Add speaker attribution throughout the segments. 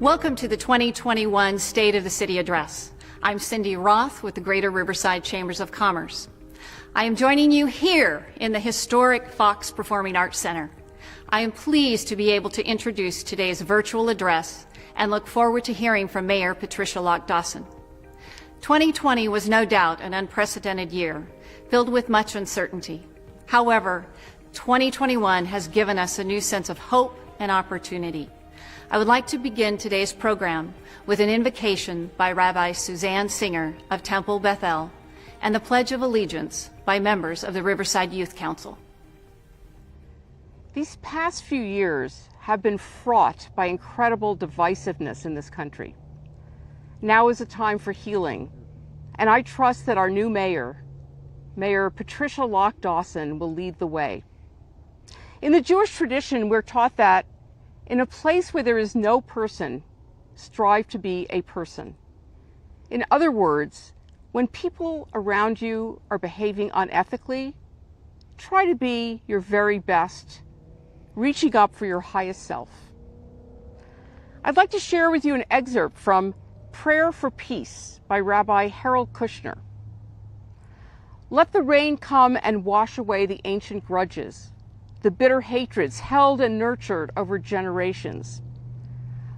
Speaker 1: Welcome to the 2021 State of the City Address. I'm Cindy Roth with the Greater Riverside Chambers of Commerce. I am joining you here in the historic Fox Performing Arts Center. I am pleased to be able to introduce today's virtual address and look forward to hearing from Mayor Patricia Lock Dawson. 2020 was no doubt an unprecedented year, filled with much uncertainty. However, 2021 has given us a new sense of hope and opportunity. I would like to begin today's program with an invocation by Rabbi Suzanne Singer of Temple Bethel and the Pledge of Allegiance by members of the Riverside Youth Council.
Speaker 2: These past few years have been fraught by incredible divisiveness in this country. Now is a time for healing, and I trust that our new mayor, Mayor Patricia Lock Dawson, will lead the way. In the Jewish tradition, we're taught that in a place where there is no person, strive to be a person. In other words, when people around you are behaving unethically, try to be your very best, reaching up for your highest self. I'd like to share with you an excerpt from Prayer for Peace by Rabbi Harold Kushner. Let the rain come and wash away the ancient grudges, the bitter hatreds held and nurtured over generations.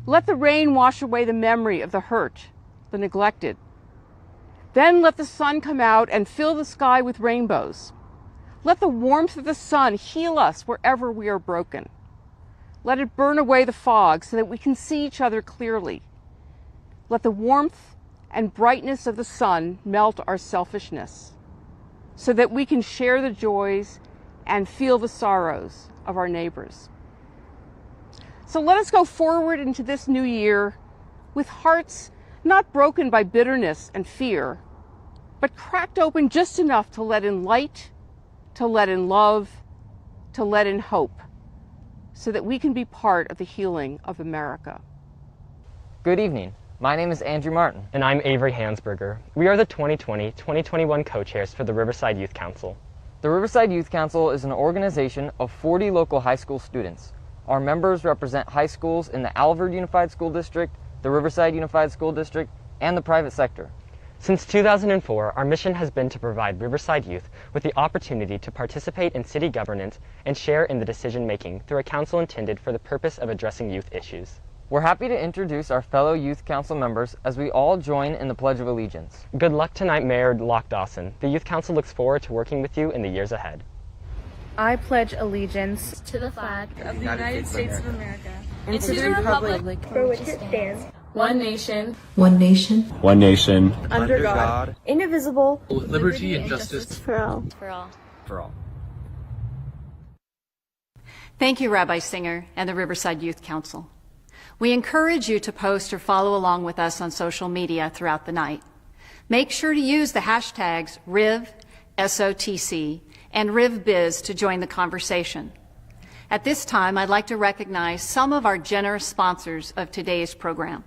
Speaker 2: Let the rain wash away the memory of the hurt, the neglected. Then let the sun come out and fill the sky with rainbows. Let the warmth of the sun heal us wherever we are broken. Let it burn away the fog so that we can see each other clearly. Let the warmth and brightness of the sun melt our selfishness so that we can share the joys and feel the sorrows of our neighbors. So let us go forward into this new year with hearts not broken by bitterness and fear, but cracked open just enough to let in light, to let in love, to let in hope, so that we can be part of the healing of America.
Speaker 3: Good evening. My name is Andrew Martin.
Speaker 4: And I'm Avery Hansberger. We are the 2020-2021 co-chairs for the Riverside Youth Council.
Speaker 3: The Riverside Youth Council is an organization of 40 local high school students. Our members represent high schools in the Alvord Unified School District, the Riverside Unified School District, and the private sector.
Speaker 4: Since 2004, our mission has been to provide Riverside youth with the opportunity to participate in city governance and share in the decision-making through a council intended for the purpose of addressing youth issues.
Speaker 3: We're happy to introduce our fellow Youth Council members as we all join in the Pledge of Allegiance.
Speaker 4: Good luck tonight, Mayor Lock Dawson. The Youth Council looks forward to working with you in the years ahead.
Speaker 5: I pledge allegiance
Speaker 6: to the flag of the United States of America
Speaker 5: and to the republic
Speaker 6: for which it stands, one nation,
Speaker 5: under God,
Speaker 6: indivisible,
Speaker 7: with liberty and justice
Speaker 6: for all.
Speaker 7: for all.
Speaker 1: Thank you, Rabbi Singer and the Riverside Youth Council. We encourage you to post or follow along with us on social media throughout the night. Make sure to use the hashtags RIV, SOTC, and RivBiz to join the conversation. At this time, I'd like to recognize some of our generous sponsors of today's program.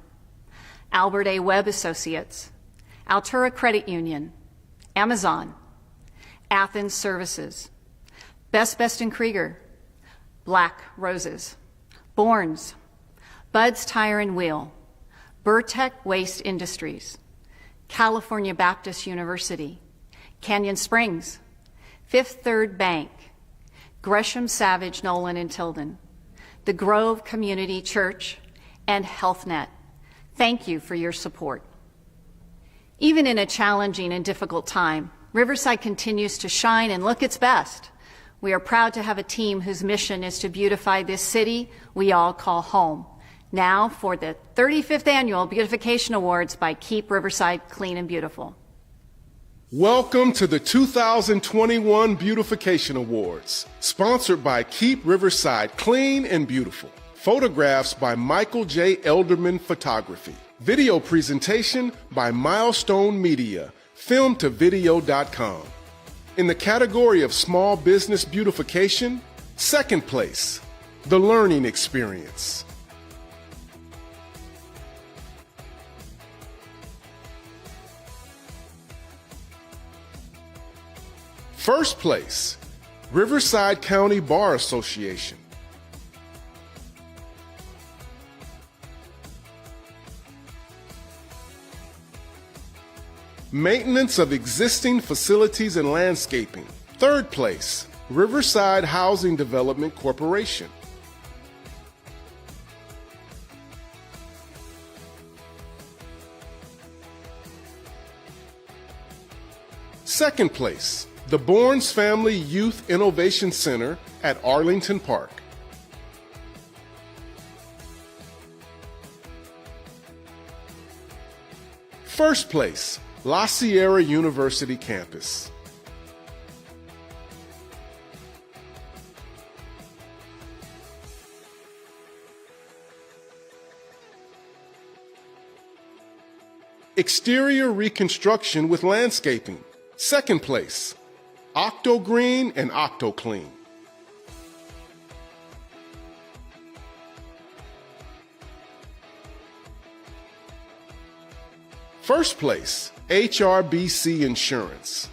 Speaker 1: Albert A. Webb Associates, Altura Credit Union, Amazon, Athens Services, Best & Krieger, Black Roses, Borns, Bud's Tire and Wheel, Burtech Waste Industries, California Baptist University, Canyon Springs, Fifth Third Bank, Gresham Savage Nolan and Tilden, the Grove Community Church, and HealthNet. Thank you for your support. Even in a challenging and difficult time, Riverside continues to shine and look its best. We are proud to have a team whose mission is to beautify this city we all call home. Now for the 35th Annual Beautification Awards by Keep Riverside Clean and Beautiful.
Speaker 8: Welcome to the 2021 Beautification Awards, sponsored by Keep Riverside Clean and Beautiful. Photographs by Michael J. Elderman Photography. Video presentation by Milestone Media, filmtovideo.com. In the category of Small Business Beautification, second place, The Learning Experience. First place, Riverside County Bar Association. maintenance of existing facilities and landscaping. Third place, Riverside Housing Development Corporation. Second place, the Bournes Family Youth Innovation Center at Arlington Park. First place, La Sierra University campus. Exterior reconstruction with landscaping. Second place, OctoGreen and OctoClean. First place, HRBC Insurance.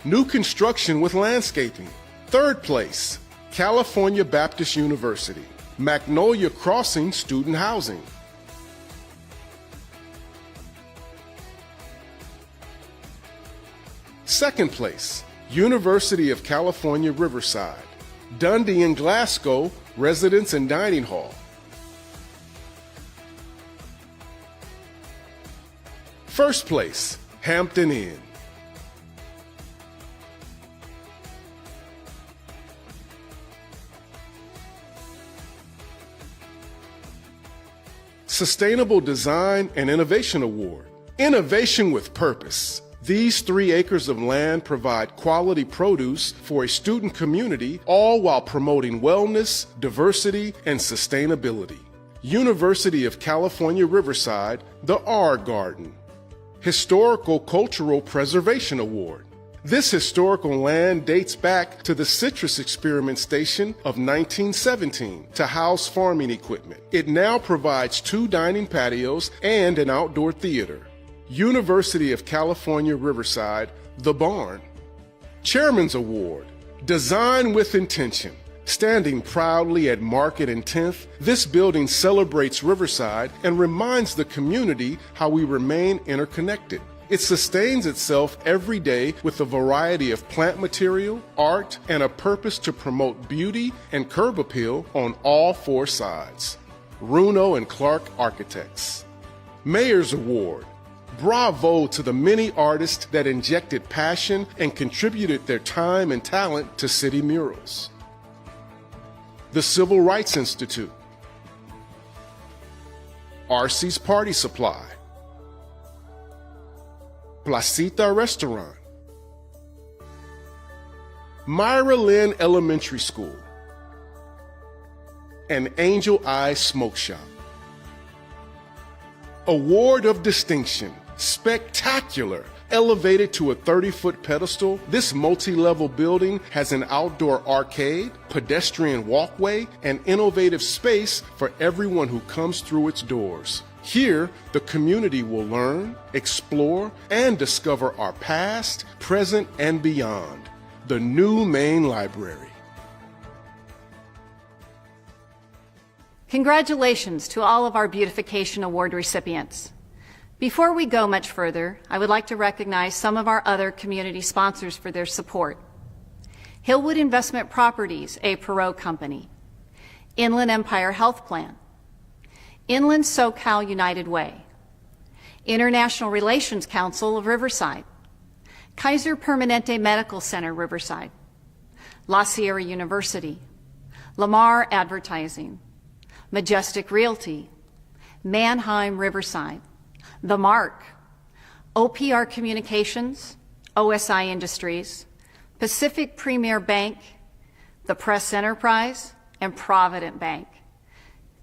Speaker 8: New construction with landscaping. Third place, California Baptist University, Magnolia Crossing Student Housing. Second place, University of California Riverside, Dundee and Glasgow Residence and Dining Hall. First place, Hampton Inn. Sustainable Design and Innovation Award. Innovation with Purpose. These 3 acres of land provide quality produce for a student community, all while promoting wellness, diversity, and sustainability. University of California Riverside, the R Garden. Historical Cultural Preservation Award. This historical land dates back to the Citrus Experiment Station of 1917 to house farming equipment. It now provides 2 dining patios and an outdoor theater. University of California Riverside, The Barn. Chairman's Award, Design with Intention. Standing proudly at Market and 10th, this building celebrates Riverside and reminds the community how we remain interconnected. It sustains itself every day with a variety of plant material, art, and a purpose to promote beauty and curb appeal on all 4 sides. Runo and Clark Architects. Mayor's Award. Bravo to the many artists that injected passion and contributed their time and talent to city murals. The Civil Rights Institute. RC's Party Supply. Placita Restaurant. Myra Lynn Elementary School. And Angel Eye Smoke Shop. Award of Distinction. Spectacular. Elevated to a 30-foot pedestal, this multi-level building has an outdoor arcade, pedestrian walkway, and innovative space for everyone who comes through its doors. Here, the community will learn, explore, and discover our past, present, and beyond. The new main library.
Speaker 1: Congratulations to all of our Beautification Award recipients. Before we go much further, I would like to recognize some of our other community sponsors for their support. Hillwood Investment Properties, a Perot company. Inland Empire Health Plan. Inland SoCal United Way. International Relations Council of Riverside. Kaiser Permanente Medical Center, Riverside. La Sierra University. Lamar Advertising. Majestic Realty. Mannheim Riverside. The Mark. OPR Communications. OSI Industries. Pacific Premier Bank. The Press Enterprise. And Provident Bank.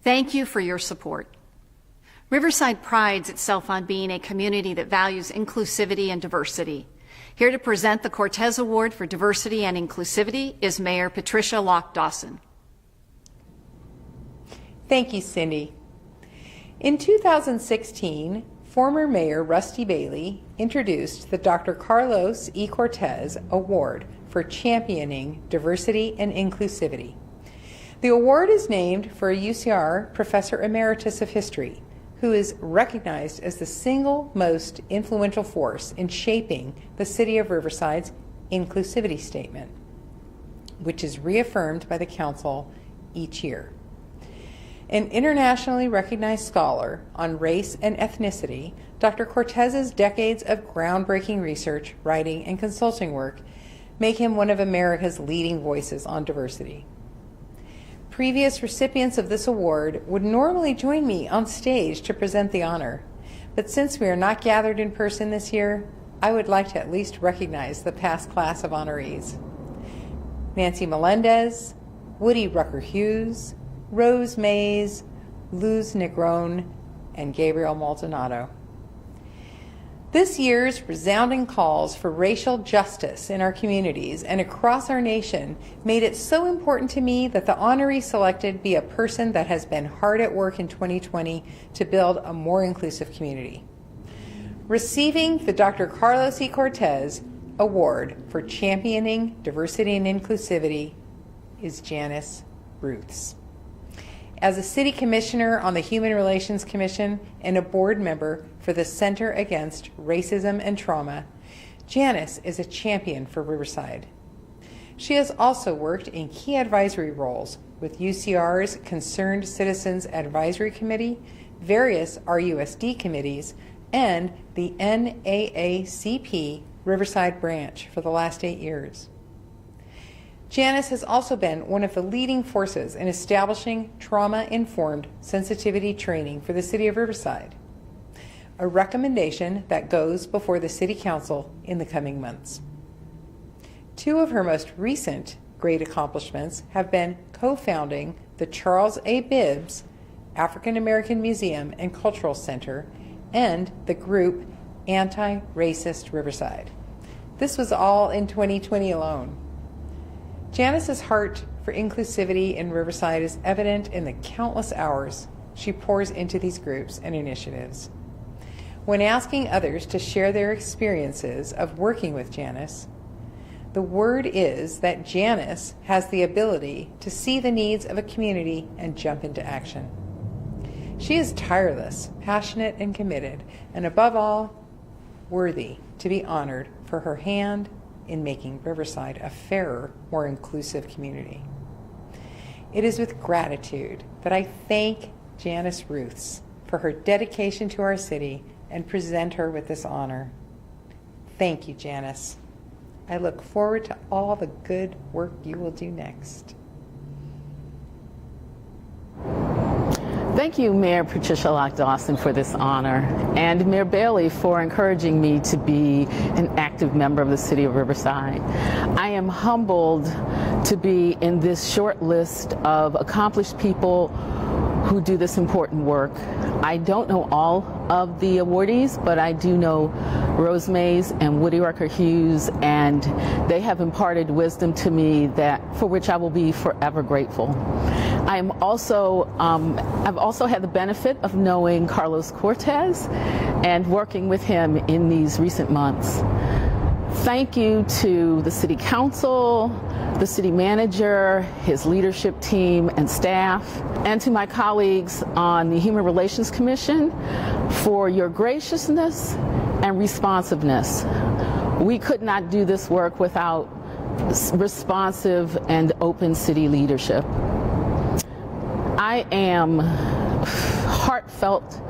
Speaker 1: Thank you for your support. Riverside prides itself on being a community that values inclusivity and diversity. Here to present the Cortez Award for Diversity and Inclusivity is Mayor Patricia Locke Dawson.
Speaker 9: Thank you, Cindy. In 2016, former Mayor Rusty Bailey introduced the Dr. Carlos E. Cortez Award for championing diversity and inclusivity. The award is named for a UCR Professor Emeritus of History, who is recognized as the single most influential force in shaping the City of Riverside's inclusivity statement, which is reaffirmed by the Council each year. An internationally recognized scholar on race and ethnicity, Dr. Cortez's decades of groundbreaking research, writing, and consulting work make him one of America's leading voices on diversity. Previous recipients of this award would normally join me on stage to present the honor, but since we are not gathered in person this year, I would like to at least recognize the past class of honorees. Nancy Melendez, Woody Rucker Hughes, Rose Mays, Luz Negron, and Gabriel Maldonado. This year's resounding calls for racial justice in our communities and across our nation made it so important to me that the honoree selected be a person that has been hard at work in 2020 to build a more inclusive community. Receiving the Dr. Carlos E. Cortez Award for Championing Diversity and Inclusivity is Janice Ruths. As a City Commissioner on the Human Relations Commission and a board member for the Center Against Racism and Trauma, Janice is a champion for Riverside. She has also worked in key advisory roles with UCR's Concerned Citizens Advisory Committee, various RUSD committees, and the NAACP Riverside branch for the last 8 years. Janice has also been one of the leading forces in establishing trauma-informed sensitivity training for the City of Riverside, a recommendation that goes before the City Council in the coming months. Two of her most recent great accomplishments have been co-founding the Charles A. Bibbs African American Museum and Cultural Center and the group Anti-Racist Riverside. This was all in 2020 alone. Janice's heart for inclusivity in Riverside is evident in the countless hours she pours into these groups and initiatives. When asking others to share their experiences of working with Janice, the word is that Janice has the ability to see the needs of a community and jump into action. She is tireless, passionate, and committed, and above all, worthy to be honored for her hand in making Riverside a fairer, more inclusive community. It is with gratitude that I thank Janice Ruths for her dedication to our city and present her with this honor. Thank you, Janice. I look forward to all the good work you will do next.
Speaker 10: Thank you, Mayor Patricia Locke Dawson, for this honor, and Mayor Bailey for encouraging me to be an active member of the City of Riverside. I am humbled to be in this short list of accomplished people who do this important work. I don't know all of the awardees, but I do know Rose Mays and Woody Rucker Hughes, and they have imparted wisdom to me for which I will be forever grateful. I've also had the benefit of knowing Carlos Cortez and working with him in these recent months. Thank you to the City Council, the City Manager, his leadership team and staff, and to my colleagues on the Human Relations Commission for your graciousness and responsiveness. We could not do this work without responsive and open city leadership. I am heartfelt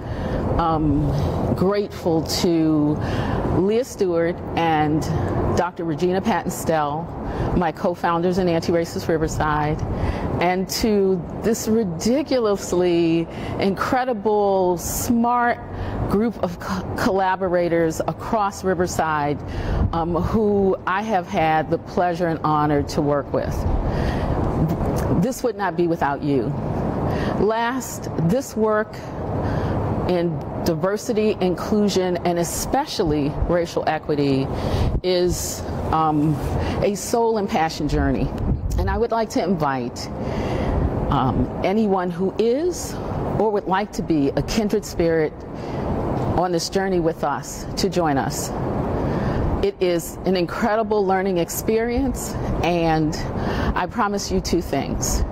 Speaker 10: grateful to Leah Stewart and Dr. Regina Patton-Stell, my co-founders in Anti-Racist Riverside, and to this ridiculously incredible, smart group of collaborators across Riverside who I have had the pleasure and honor to work with. This would not be without you. Last, this work in diversity, inclusion, and especially racial equity is a soul and passion journey. And I would like to invite anyone who is or would like to be a kindred spirit on this journey with us to join us. It is an incredible learning experience, and I promise you two things.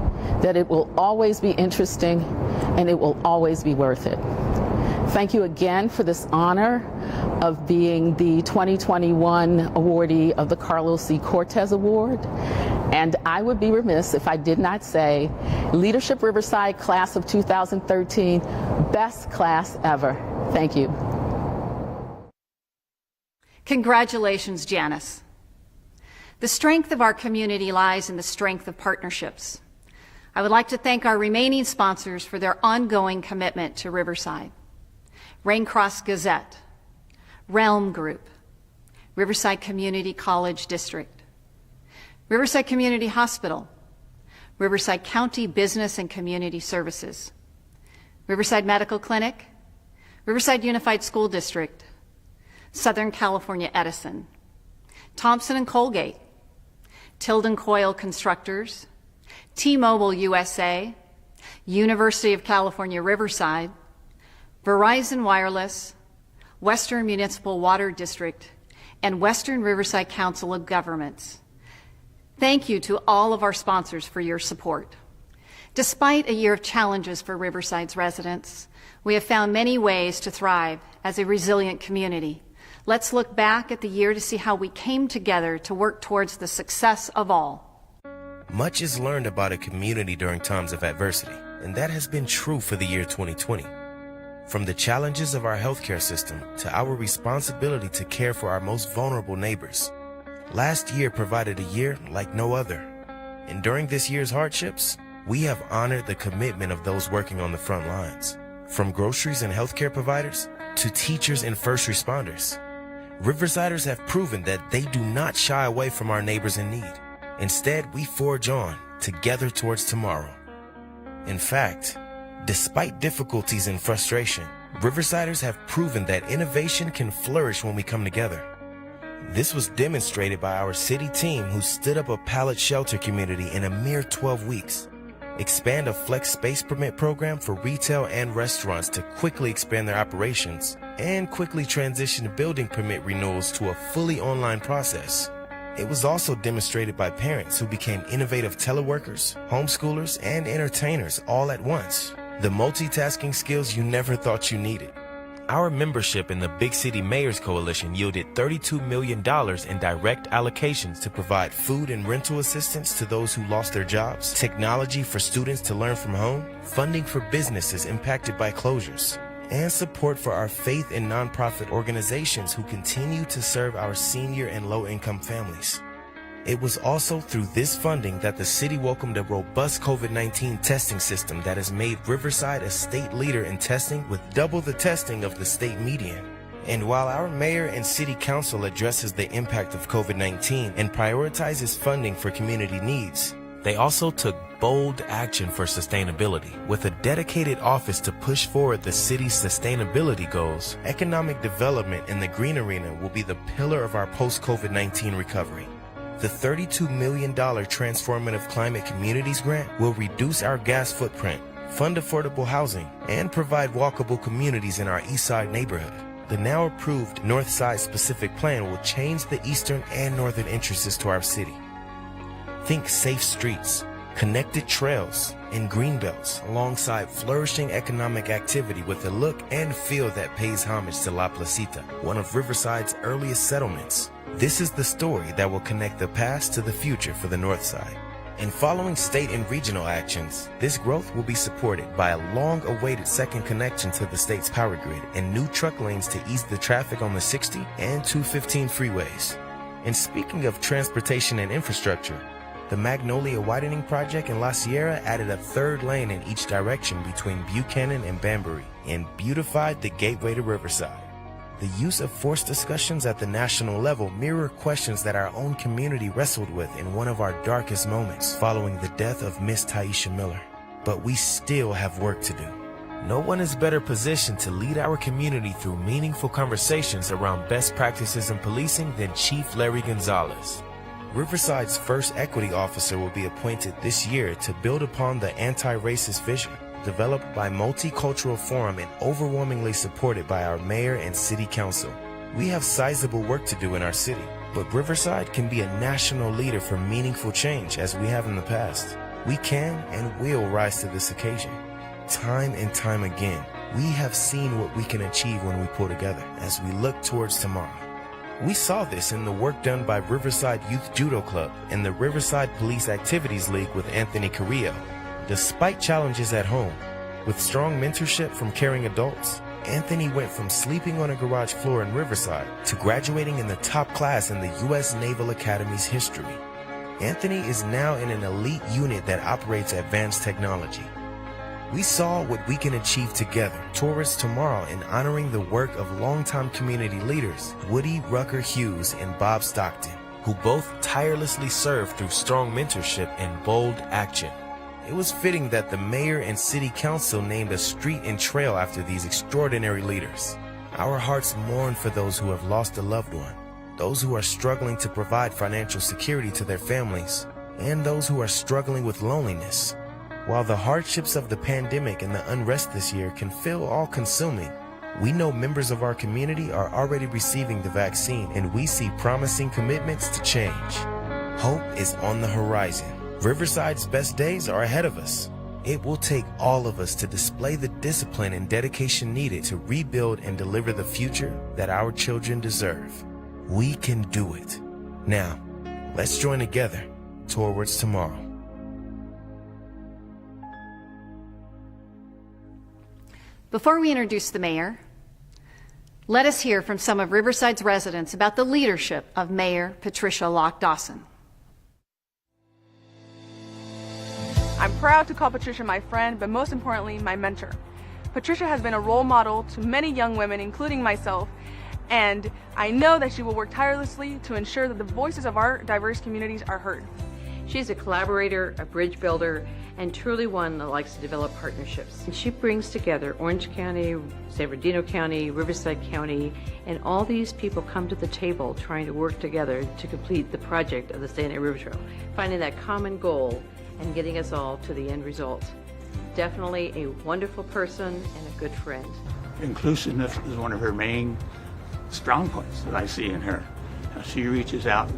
Speaker 10: that it will always be interesting and it will always be worth it. Thank you again for this honor of being the 2021 awardee of the Carlos C. Cortez Award. And I would be remiss if I did not say, Leadership Riverside Class of 2013, best class ever. Thank you.
Speaker 1: Congratulations, Janice. The strength of our community lies in the strength of partnerships. I would like to thank our remaining sponsors for their ongoing commitment to Riverside. Raincross Gazette, Realm Group, Riverside Community College District, Riverside Community Hospital, Riverside County Business and Community Services, Riverside Medical Clinic, Riverside Unified School District, Southern California Edison, Thompson and Colgate, Tilden Coil Constructors, T-Mobile USA, University of California Riverside, Verizon Wireless, Western Municipal Water District, and Western Riverside Council of Governments. Thank you to all of our sponsors for your support. Despite a year of challenges for Riverside's residents, we have found many ways to thrive as a resilient community. Let's look back at the year to see how we came together to work towards the success of all.
Speaker 11: Much is learned about a community during times of adversity, and that has been true for the year 2020. From the challenges of our healthcare system to our responsibility to care for our most vulnerable neighbors, last year provided a year like no other. And during this year's hardships, we have honored the commitment of those working on the front lines, from groceries and healthcare providers to teachers and first responders. Riversiders have proven that they do not shy away from our neighbors in need. Instead, we forge on together towards tomorrow. In fact, despite difficulties and frustration, Riversiders have proven that innovation can flourish when we come together. This was demonstrated by our city team, who stood up a pallet shelter community in a mere 12 weeks, expand a flex space permit program for retail and restaurants to quickly expand their operations, and quickly transition building permit renewals to a fully online process. It was also demonstrated by parents who became innovative teleworkers, homeschoolers, and entertainers all at once. The multitasking skills you never thought you needed. Our membership in the Big City Mayors Coalition yielded $32 million in direct allocations to provide food and rental assistance to those who lost their jobs, technology for students to learn from home, funding for businesses impacted by closures, and support for our faith and nonprofit organizations who continue to serve our senior and low-income families. It was also through this funding that the city welcomed a robust COVID-19 testing system that has made Riverside a state leader in testing, with double the testing of the state median. And while our mayor and city council addresses the impact of COVID-19 and prioritizes funding for community needs, they also took bold action for sustainability. With a dedicated office to push forward the city's sustainability goals, economic development in the green arena will be the pillar of our post-COVID-19 recovery. The $32 million Transformative Climate Communities Grant will reduce our gas footprint, fund affordable housing, and provide walkable communities in our East Side neighborhood. The now approved North Side specific plan will change the eastern and northern entrances to our city. Think safe streets, connected trails, and green belts, alongside flourishing economic activity with a look and feel that pays homage to La Placita, one of Riverside's earliest settlements. This is the story that will connect the past to the future for the North Side. And following state and regional actions, this growth will be supported by a long-awaited second connection to the state's power grid and new truck lanes to ease the traffic on the 60 and 215 freeways. And speaking of transportation and infrastructure, the Magnolia Widening Project in La Sierra added a third lane in each direction between Buchanan and Banbury and beautified the gateway to Riverside. The use of force discussions at the national level mirror questions that our own community wrestled with in one of our darkest moments following the death of Miss Taisha Miller. But we still have work to do. No one is better positioned to lead our community through meaningful conversations around best practices in policing than Chief Larry Gonzalez. Riverside's first equity officer will be appointed this year to build upon the anti-racist vision developed by Multicultural Forum and overwhelmingly supported by our mayor and city council. We have sizable work to do in our city, but Riverside can be a national leader for meaningful change as we have in the past. We can and will rise to this occasion. Time and time again, we have seen what we can achieve when we pull together as we look towards tomorrow. We saw this in the work done by Riverside Youth Judo Club and the Riverside Police Activities League with Anthony Carrillo. Despite challenges at home, with strong mentorship from caring adults, Anthony went from sleeping on a garage floor in Riverside to graduating in the top class in the U.S. Naval Academy's history. Anthony is now in an elite unit that operates advanced technology. We saw what we can achieve together towards tomorrow in honoring the work of longtime community leaders Woody Rucker Hughes and Bob Stockton, who both tirelessly served through strong mentorship and bold action. It was fitting that the mayor and city council named a street and trail after these extraordinary leaders. Our hearts mourn for those who have lost a loved one, those who are struggling to provide financial security to their families, and those who are struggling with loneliness. While the hardships of the pandemic and the unrest this year can feel all-consuming, we know members of our community are already receiving the vaccine, and we see promising commitments to change. Hope is on the horizon. Riverside's best days are ahead of us. It will take all of us to display the discipline and dedication needed to rebuild and deliver the future that our children deserve. We can do it. Now, let's join together towards tomorrow.
Speaker 1: Before we introduce the mayor, let us hear from some of Riverside's residents about the leadership of Mayor Patricia Locke Dawson.
Speaker 6: I'm proud to call Patricia my friend, but most importantly, my mentor. Patricia has been a role model to many young women, including myself, and I know that she will work tirelessly to ensure that the voices of our diverse communities are heard.
Speaker 12: She's a collaborator, a bridge builder, and truly one that likes to develop partnerships. And she brings together Orange County, San Bernardino County, Riverside County, and all these people come to the table trying to work together to complete the project of the State Night River Trail, finding that common goal and getting us all to the end result. Definitely a wonderful person and a good friend.
Speaker 13: Inclusiveness is one of her main strong points that I see in her. She reaches out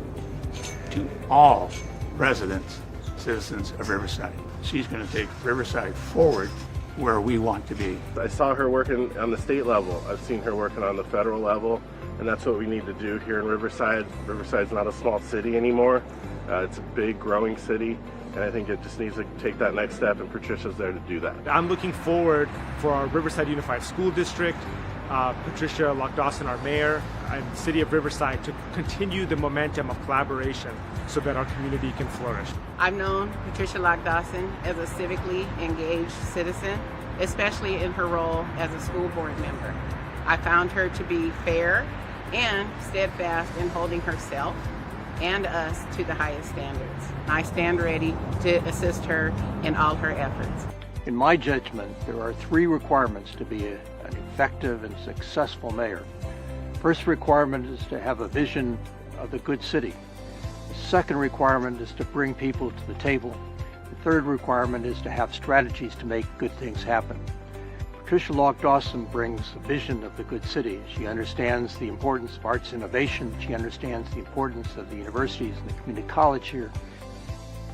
Speaker 13: to all residents, citizens of Riverside. She's going to take Riverside forward where we want to be.
Speaker 14: I saw her working on the state level. I've seen her working on the federal level, and that's what we need to do here in Riverside. Riverside's not a small city anymore. It's a big, growing city, and I think it just needs to take that next step, and Patricia's there to do that.
Speaker 15: I'm looking forward for our Riverside Unified School District, Patricia Locke Dawson, our mayor, and the city of Riverside to continue the momentum of collaboration so that our community can flourish.
Speaker 16: I've known Patricia Locke Dawson as a civically engaged citizen, especially in her role as a school board member. I found her to be fair and steadfast in holding herself and us to the highest standards. I stand ready to assist her in all her efforts.
Speaker 17: In my judgment, there are three requirements to be an effective and successful mayor. First requirement is to have a vision of the good city. The second requirement is to bring people to the table. The third requirement is to have strategies to make good things happen. Patricia Locke Dawson brings a vision of the good city. She understands the importance of arts innovation. She understands the importance of the universities and the community college here.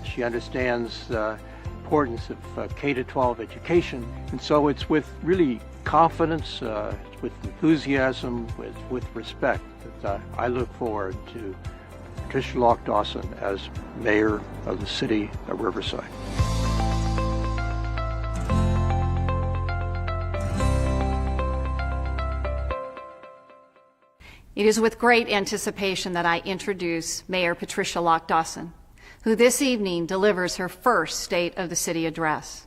Speaker 17: She understands the importance of K-12 education. And so it's with really confidence, with enthusiasm, with respect that I look forward to Patricia Locke Dawson as mayor of the city of Riverside.
Speaker 1: It is with great anticipation that I introduce Mayor Patricia Locke Dawson, who this evening delivers her first State of the City address.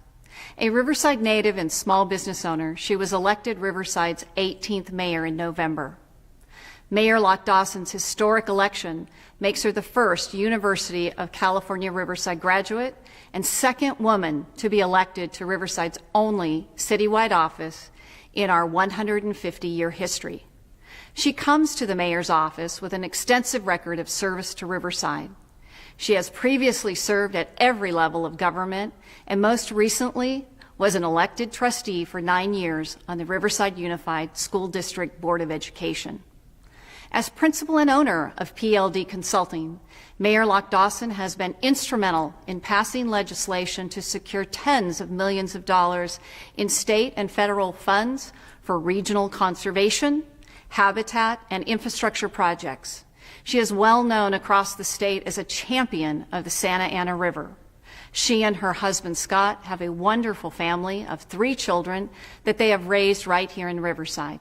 Speaker 1: A Riverside native and small business owner, she was elected Riverside's 18th mayor in November. Mayor Locke Dawson's historic election makes her the first University of California Riverside graduate and second woman to be elected to Riverside's only citywide office in our 150-year history. She comes to the mayor's office with an extensive record of service to Riverside. She has previously served at every level of government and most recently was an elected trustee for 9 years on the Riverside Unified School District Board of Education. As principal and owner of PLD Consulting, Mayor Lock Dawson has been instrumental in passing legislation to secure tens of millions of dollars in state and federal funds for regional conservation, habitat, and infrastructure projects. She is well known across the state as a champion of the Santa Ana River. She and her husband, Scott, have a wonderful family of 3 children that they have raised right here in Riverside.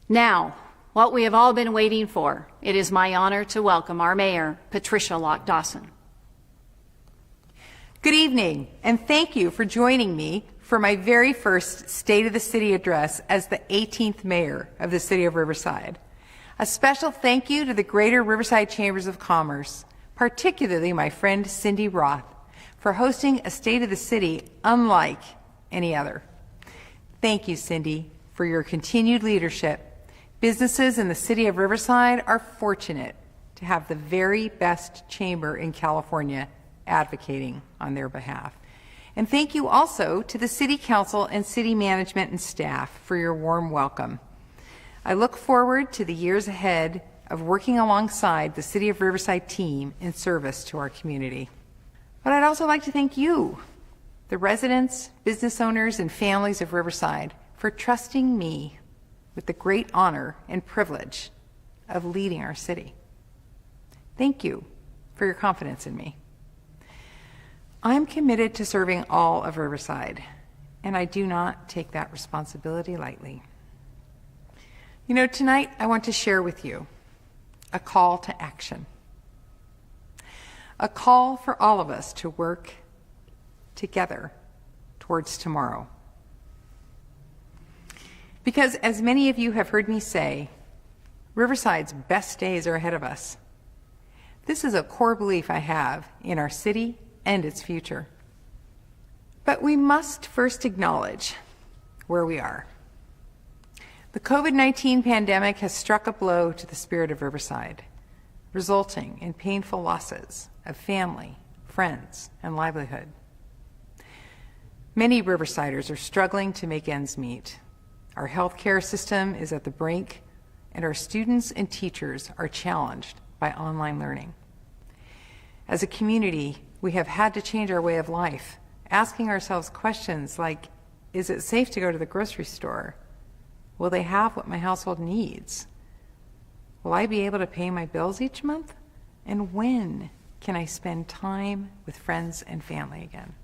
Speaker 1: Now, what we have all been waiting for, it is my honor to welcome our mayor, Patricia Lock Dawson.
Speaker 9: Good evening, and thank you for joining me for my very first State of the City address as the 18th mayor of the City of Riverside. A special thank you to the Greater Riverside Chambers of Commerce, particularly my friend Cindy Roth, for hosting a State of the City unlike any other. Thank you, Cindy, for your continued leadership. Businesses in the City of Riverside are fortunate to have the very best chamber in California advocating on their behalf. And thank you also to the City Council and City Management and staff for your warm welcome. I look forward to the years ahead of working alongside the City of Riverside team in service to our community. But I'd also like to thank you, the residents, business owners, and families of Riverside, for trusting me with the great honor and privilege of leading our city. Thank you for your confidence in me. I'm committed to serving all of Riverside, and I do not take that responsibility lightly. You know, tonight I want to share with you a call to action. A call for all of us to work together towards tomorrow. Because as many of you have heard me say, Riverside's best days are ahead of us. This is a core belief I have in our city and its future. But we must first acknowledge where we are. The COVID-19 pandemic has struck a blow to the spirit of Riverside, resulting in painful losses of family, friends, and livelihood. Many Riversiders are struggling to make ends meet. Our healthcare system is at the brink, and our students and teachers are challenged by online learning. As a community, we have had to change our way of life, asking ourselves questions like, is it safe to go to the grocery store? Will they have what my household needs? Will I be able to pay my bills each month? And when can I spend time with friends and family again?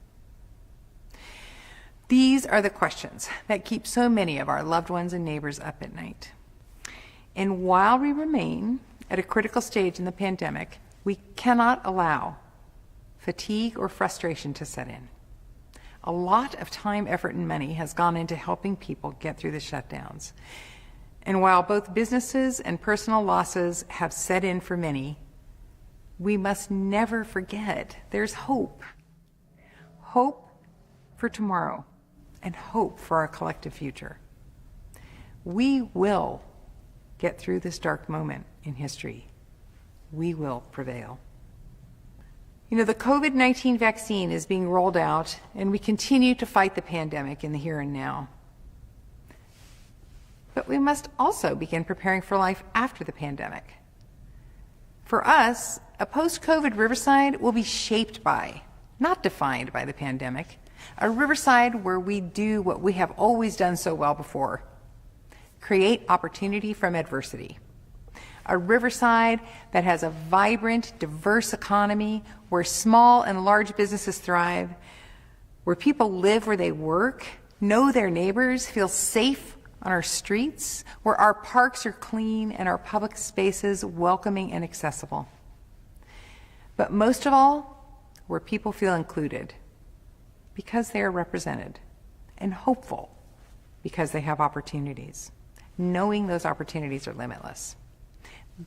Speaker 9: These are the questions that keep so many of our loved ones and neighbors up at night. And while we remain at a critical stage in the pandemic, we cannot allow fatigue or frustration to set in. A lot of time, effort, and money has gone into helping people get through the shutdowns. And while both businesses and personal losses have set in for many, we must never forget there's hope. Hope for tomorrow and hope for our collective future. We will get through this dark moment in history. We will prevail. You know, the COVID-19 vaccine is being rolled out, and we continue to fight the pandemic in the here and now. But we must also begin preparing for life after the pandemic. For us, a post-COVID Riverside will be shaped by, not defined by the pandemic, a Riverside where we do what we have always done so well before, create opportunity from adversity. A Riverside that has a vibrant, diverse economy where small and large businesses thrive, where people live where they work, know their neighbors, feel safe on our streets, where our parks are clean and our public spaces welcoming and accessible. But most of all, where people feel included because they are represented, and hopeful because they have opportunities, knowing those opportunities are limitless.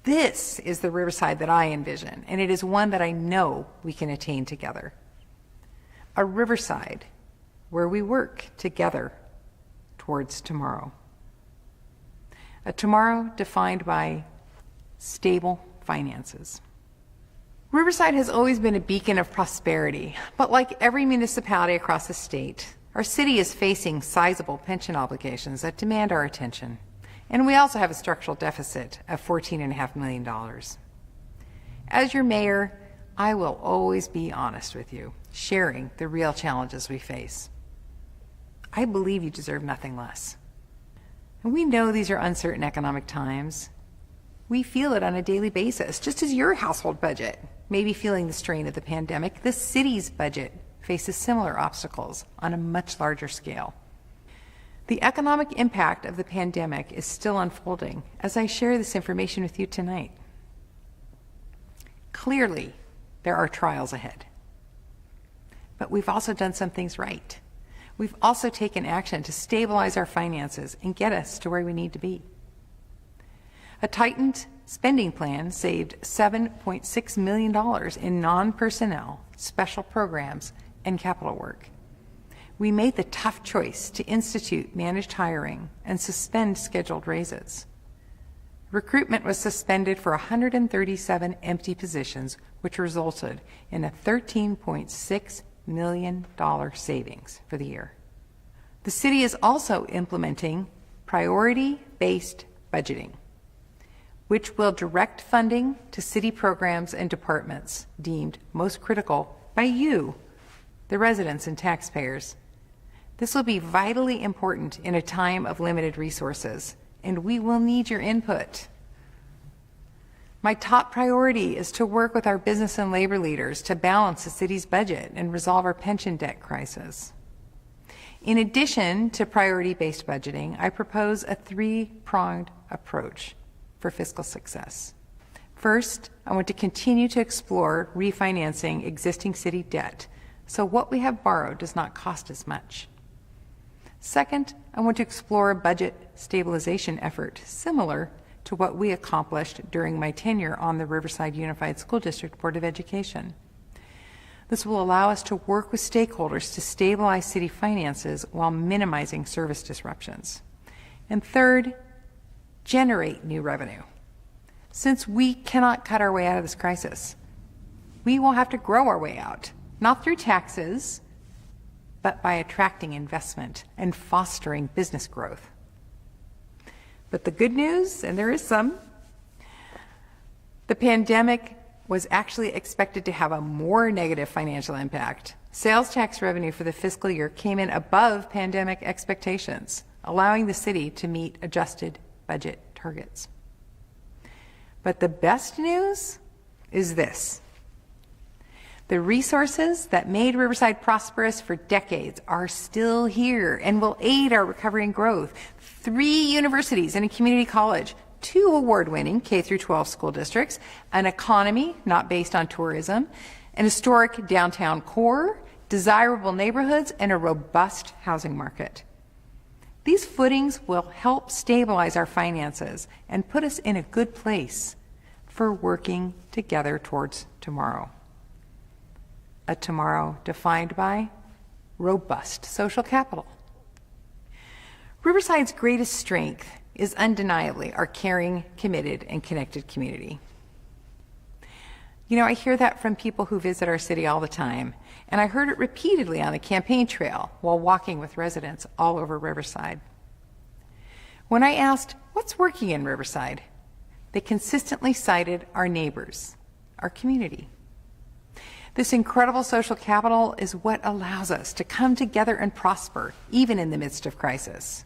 Speaker 9: This is the Riverside that I envision, and it is one that I know we can attain together. A Riverside where we work together towards tomorrow. A tomorrow defined by stable finances. Riverside has always been a beacon of prosperity, but like every municipality across the state, our city is facing sizable pension obligations that demand our attention. And we also have a structural deficit of $14.5 million. As your mayor, I will always be honest with you, sharing the real challenges we face. I believe you deserve nothing less. And we know these are uncertain economic times. We feel it on a daily basis, just as your household budget may be feeling the strain of the pandemic. The city's budget faces similar obstacles on a much larger scale. The economic impact of the pandemic is still unfolding as I share this information with you tonight. Clearly, there are trials ahead. But we've also done some things right. We've also taken action to stabilize our finances and get us to where we need to be. A tightened spending plan saved $7.6 million in non-personnel, special programs, and capital work. We made the tough choice to institute managed hiring and suspend scheduled raises. Recruitment was suspended for 137 empty positions, which resulted in a $13.6 million savings for the year. The city is also implementing priority-based budgeting, which will direct funding to city programs and departments deemed most critical by you, the residents and taxpayers. This will be vitally important in a time of limited resources, and we will need your input. My top priority is to work with our business and labor leaders to balance the city's budget and resolve our pension debt crisis. In addition to priority-based budgeting, I propose a three-pronged approach for fiscal success. First, I want to continue to explore refinancing existing city debt so what we have borrowed does not cost as much. Second, I want to explore a budget stabilization effort similar to what we accomplished during my tenure on the Riverside Unified School District Board of Education. This will allow us to work with stakeholders to stabilize city finances while minimizing service disruptions. And third, generate new revenue. Since we cannot cut our way out of this crisis, we will have to grow our way out, not through taxes, but by attracting investment and fostering business growth. But the good news, and there is some, the pandemic was actually expected to have a more negative financial impact. Sales tax revenue for the fiscal year came in above pandemic expectations, allowing the city to meet adjusted budget targets. But the best news is this. The resources that made Riverside prosperous for decades are still here and will aid our recovery and growth. 3 universities and a community college, 2 award-winning K-12 school districts, an economy not based on tourism, an historic downtown core, desirable neighborhoods, and a robust housing market. These footings will help stabilize our finances and put us in a good place for working together towards tomorrow. A tomorrow defined by robust social capital. Riverside's greatest strength is undeniably our caring, committed, and connected community. You know, I hear that from people who visit our city all the time, and I heard it repeatedly on the campaign trail while walking with residents all over Riverside. When I asked, what's working in Riverside? They consistently cited our neighbors, our community. This incredible social capital is what allows us to come together and prosper, even in the midst of crisis.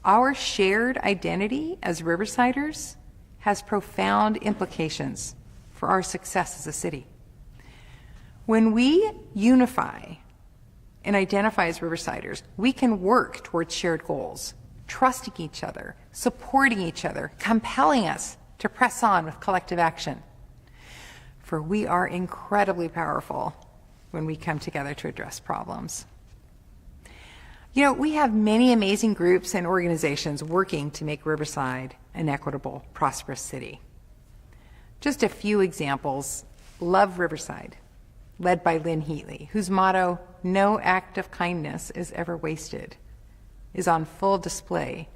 Speaker 9: Our shared identity as Riversiders has profound implications for our success as a city. When we unify and identify as Riversiders, we can work towards shared goals, trusting each other, supporting each other, compelling us to press on with collective action. For we are incredibly powerful when we come together to address problems. You know, we have many amazing groups and organizations working to make Riverside an equitable, prosperous city. Just a few examples. Love Riverside, led by Lynn Heatley, whose motto, "No act of kindness is ever wasted," is on full display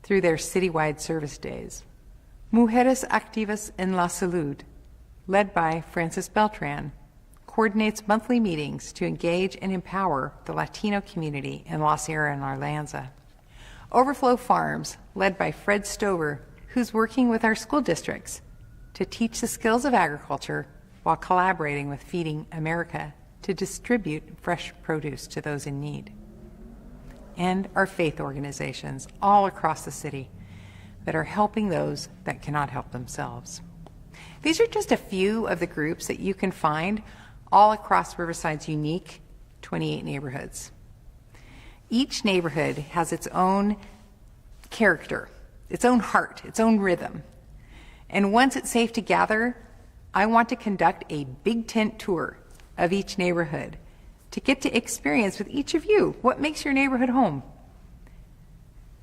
Speaker 9: through their citywide service days. Mujeres Activas en la Salud, led by Frances Beltran, coordinates monthly meetings to engage and empower the Latino community in La Sierra and Arlanza. Overflow Farms, led by Fred Stover, who's working with our school districts to teach the skills of agriculture while collaborating with Feeding America to distribute fresh produce to those in need. And our faith organizations all across the city that are helping those that cannot help themselves. These are just a few of the groups that you can find all across Riverside's unique 28 neighborhoods. Each neighborhood has its own character, its own heart, its own rhythm. And once it's safe to gather, I want to conduct a big tent tour of each neighborhood to get to experience with each of you what makes your neighborhood home.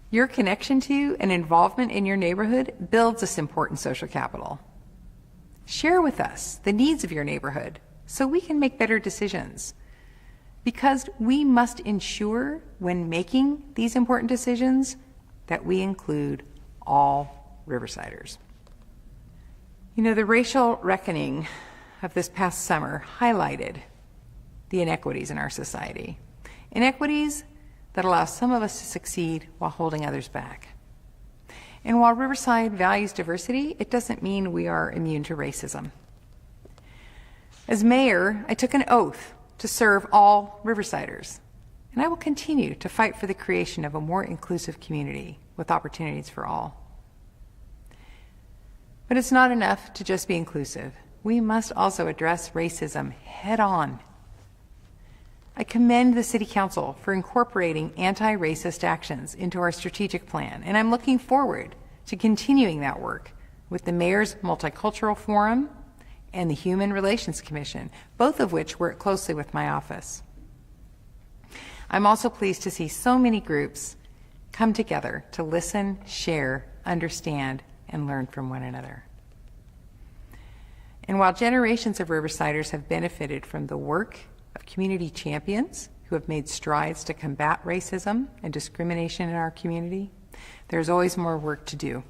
Speaker 9: Your connection to and involvement in your neighborhood builds this important social capital. Share with us the needs of your neighborhood so we can make better decisions. Because we must ensure when making these important decisions that we include all Riversiders. You know, the racial reckoning of this past summer highlighted the inequities in our society. Inequities that allow some of us to succeed while holding others back. And while Riverside values diversity, it doesn't mean we are immune to racism. As mayor, I took an oath to serve all Riversiders, and I will continue to fight for the creation of a more inclusive community with opportunities for all. But it's not enough to just be inclusive. We must also address racism head on. I commend the City Council for incorporating anti-racist actions into our strategic plan, and I'm looking forward to continuing that work with the Mayor's Multicultural Forum and the Human Relations Commission, both of which work closely with my office. I'm also pleased to see so many groups come together to listen, share, understand, and learn from one another. And while generations of Riversiders have benefited from the work of community champions who have made strides to combat racism and discrimination in our community, there's always more work to do.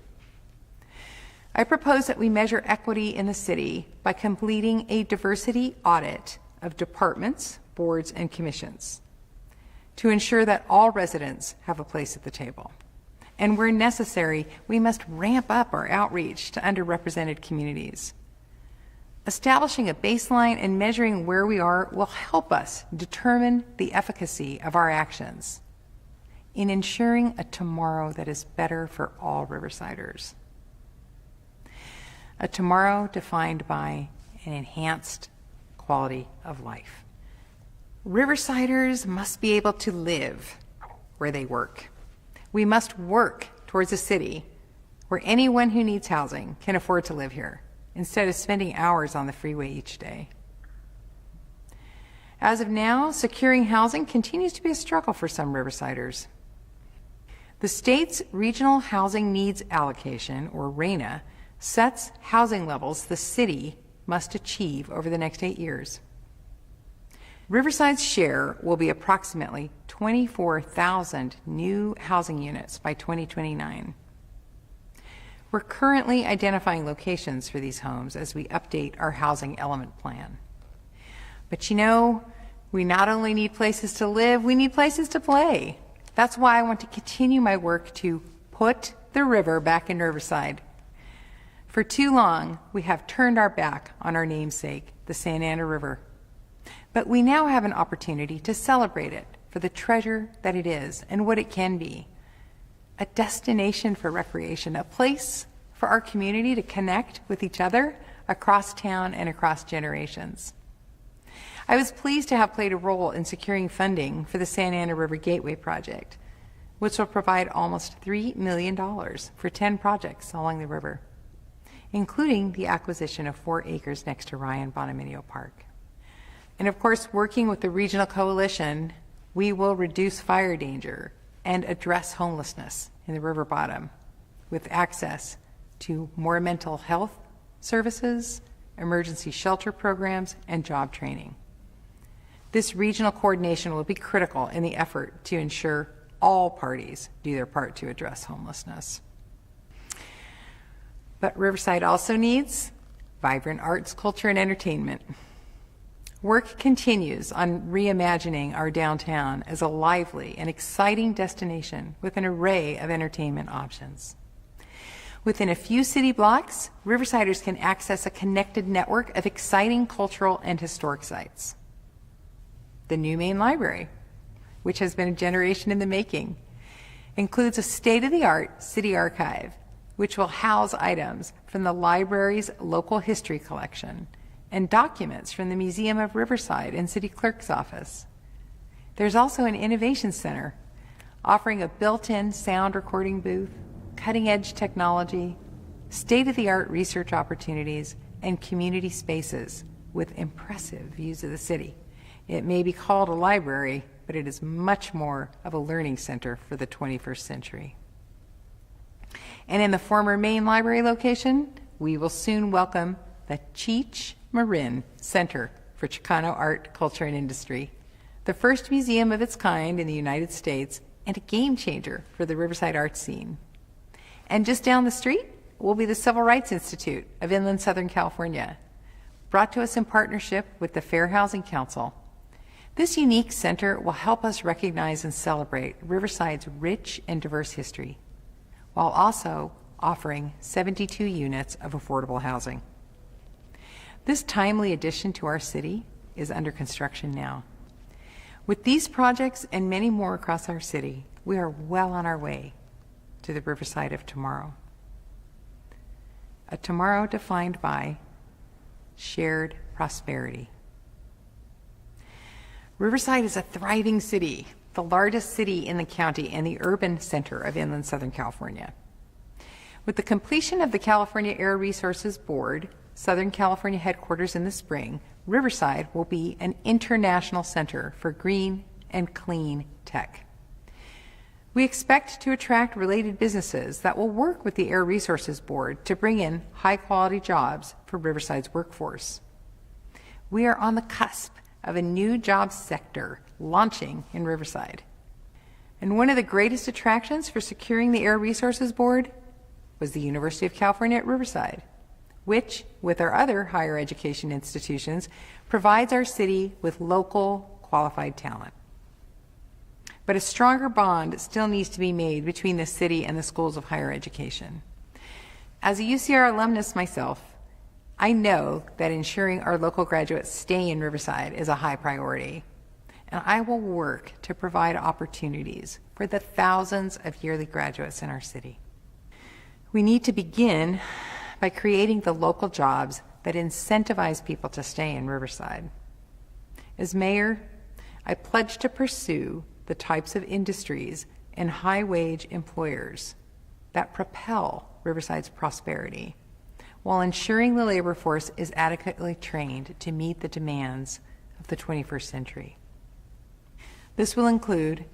Speaker 9: I propose that we measure equity in the city by completing a diversity audit of departments, boards, and commissions to ensure that all residents have a place at the table. And where necessary, we must ramp up our outreach to underrepresented communities. Establishing a baseline and measuring where we are will help us determine the efficacy of our actions in ensuring a tomorrow that is better for all Riversiders. A tomorrow defined by an enhanced quality of life. Riversiders must be able to live where they work. We must work towards a city where anyone who needs housing can afford to live here, instead of spending hours on the freeway each day. As of now, securing housing continues to be a struggle for some Riversiders. The state's Regional Housing Needs Allocation, or RHNA, sets housing levels the city must achieve over the next 8 years. Riverside's share will be approximately 24,000 new housing units by 2029. We're currently identifying locations for these homes as we update our housing element plan. But you know, we not only need places to live, we need places to play. That's why I want to continue my work to put the river back in Riverside. For too long, we have turned our back on our namesake, the Santa Ana River. But we now have an opportunity to celebrate it for the treasure that it is and what it can be. A destination for recreation, a place for our community to connect with each other across town and across generations. I was pleased to have played a role in securing funding for the Santa Ana River Gateway project, which will provide almost $3 million for 10 projects along the river, including the acquisition of 4 acres next to Ryan Bonominio Park. And of course, working with the regional coalition, we will reduce fire danger and address homelessness in the river bottom with access to more mental health services, emergency shelter programs, and job training. This regional coordination will be critical in the effort to ensure all parties do their part to address homelessness. But Riverside also needs vibrant arts, culture, and entertainment. Work continues on reimagining our downtown as a lively and exciting destination with an array of entertainment options. Within a few city blocks, Riversiders can access a connected network of exciting cultural and historic sites. The new main library, which has been a generation in the making, includes a state-of-the-art city archive, which will house items from the library's local history collection and documents from the Museum of Riverside and City Clerk's office. There's also an innovation center offering a built-in sound recording booth, cutting-edge technology, state-of-the-art research opportunities, and community spaces with impressive views of the city. It may be called a library, but it is much more of a learning center for the 21st century. And in the former main library location, we will soon welcome the Cheech Marin Center for Chicano Art, Culture, and Industry, the first museum of its kind in the United States and a game changer for the Riverside art scene. And just down the street will be the Civil Rights Institute of Inland Southern California, brought to us in partnership with the Fair Housing Council. This unique center will help us recognize and celebrate Riverside's rich and diverse history, while also offering 72 units of affordable housing. This timely addition to our city is under construction now. With these projects and many more across our city, we are well on our way to the Riverside of tomorrow. A tomorrow defined by shared prosperity. Riverside is a thriving city, the largest city in the county and the urban center of inland Southern California. With the completion of the California Air Resources Board Southern California headquarters in the spring, Riverside will be an international center for green and clean tech. We expect to attract related businesses that will work with the Air Resources Board to bring in high-quality jobs for Riverside's workforce. We are on the cusp of a new job sector launching in Riverside. And one of the greatest attractions for securing the Air Resources Board was the University of California at Riverside, which, with our other higher education institutions, provides our city with local qualified talent. But a stronger bond still needs to be made between the city and the schools of higher education. As a UCR alumnus myself, I know that ensuring our local graduates stay in Riverside is a high priority, and I will work to provide opportunities for the thousands of yearly graduates in our city. We need to begin by creating the local jobs that incentivize people to stay in Riverside. As mayor, I pledge to pursue the types of industries and high-wage employers that propel Riverside's prosperity, while ensuring the labor force is adequately trained to meet the demands of the 21st century. This will include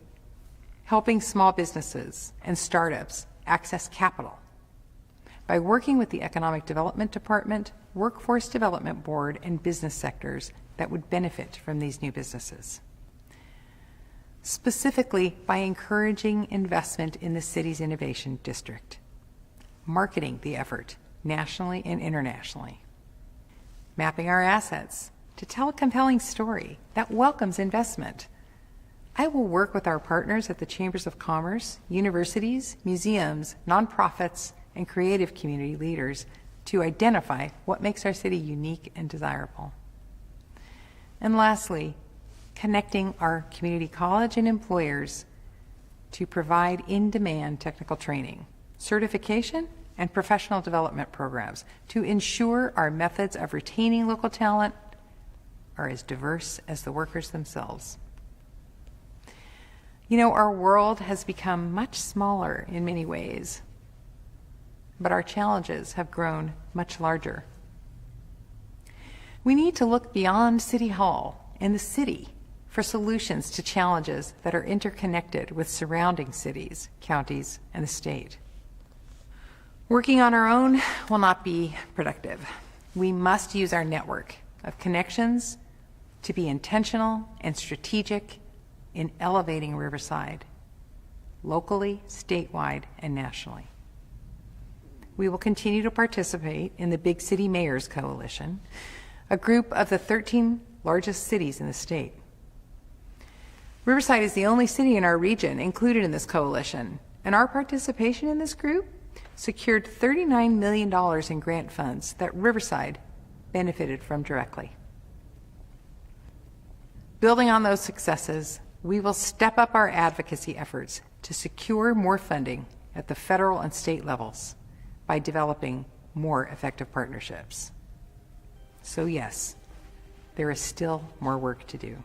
Speaker 9: helping small businesses and startups access capital by working with the Economic Development Department, Workforce Development Board, and business sectors that would benefit from these new businesses. Specifically, by encouraging investment in the city's innovation district, marketing the effort nationally and internationally, mapping our assets to tell a compelling story that welcomes investment. I will work with our partners at the Chambers of Commerce, universities, museums, nonprofits, and creative community leaders to identify what makes our city unique and desirable. And lastly, connecting our community college and employers to provide in-demand technical training, certification, and professional development programs to ensure our methods of retaining local talent are as diverse as the workers themselves. You know, our world has become much smaller in many ways, but our challenges have grown much larger. We need to look beyond City Hall and the city for solutions to challenges that are interconnected with surrounding cities, counties, and the state. Working on our own will not be productive. We must use our network of connections to be intentional and strategic in elevating Riverside, locally, statewide, and nationally. We will continue to participate in the Big City Mayors Coalition, a group of the 13 largest cities in the state. Riverside is the only city in our region included in this coalition, and our participation in this group secured $39 million in grant funds that Riverside benefited from directly. Building on those successes, we will step up our advocacy efforts to secure more funding at the federal and state levels by developing more effective partnerships. So yes, there is still more work to do.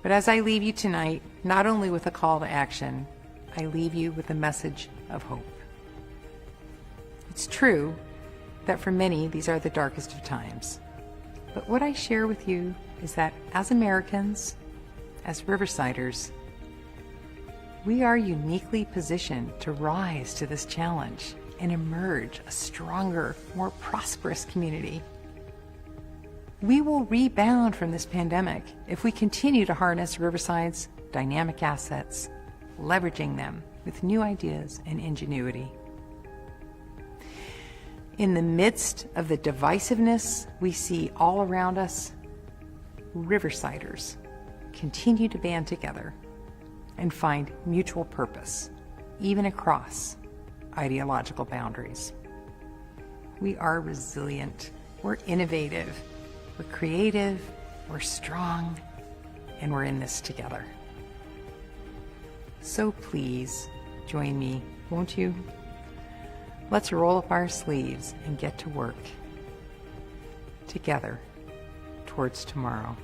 Speaker 9: But as I leave you tonight, not only with a call to action, I leave you with a message of hope. It's true that for many, these are the darkest of times. But what I share with you is that as Americans, as Riversiders, we are uniquely positioned to rise to this challenge and emerge a stronger, more prosperous community. We will rebound from this pandemic if we continue to harness Riverside's dynamic assets, leveraging them with new ideas and ingenuity. In the midst of the divisiveness we see all around us, Riversiders continue to band together and find mutual purpose, even across ideological boundaries. We are resilient, we're innovative, we're creative, we're strong, and we're in this together. So please join me, won't you? Let's roll up our sleeves and get to work together towards tomorrow.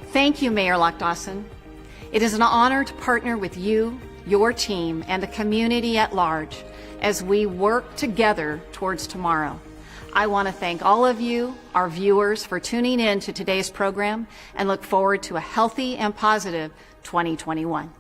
Speaker 1: Thank you, Mayor Loch Dawson. It is an honor to partner with you, your team, and the community at large as we work together towards tomorrow. I want to thank all of you, our viewers, for tuning in to today's program and look forward to a healthy and positive 2021.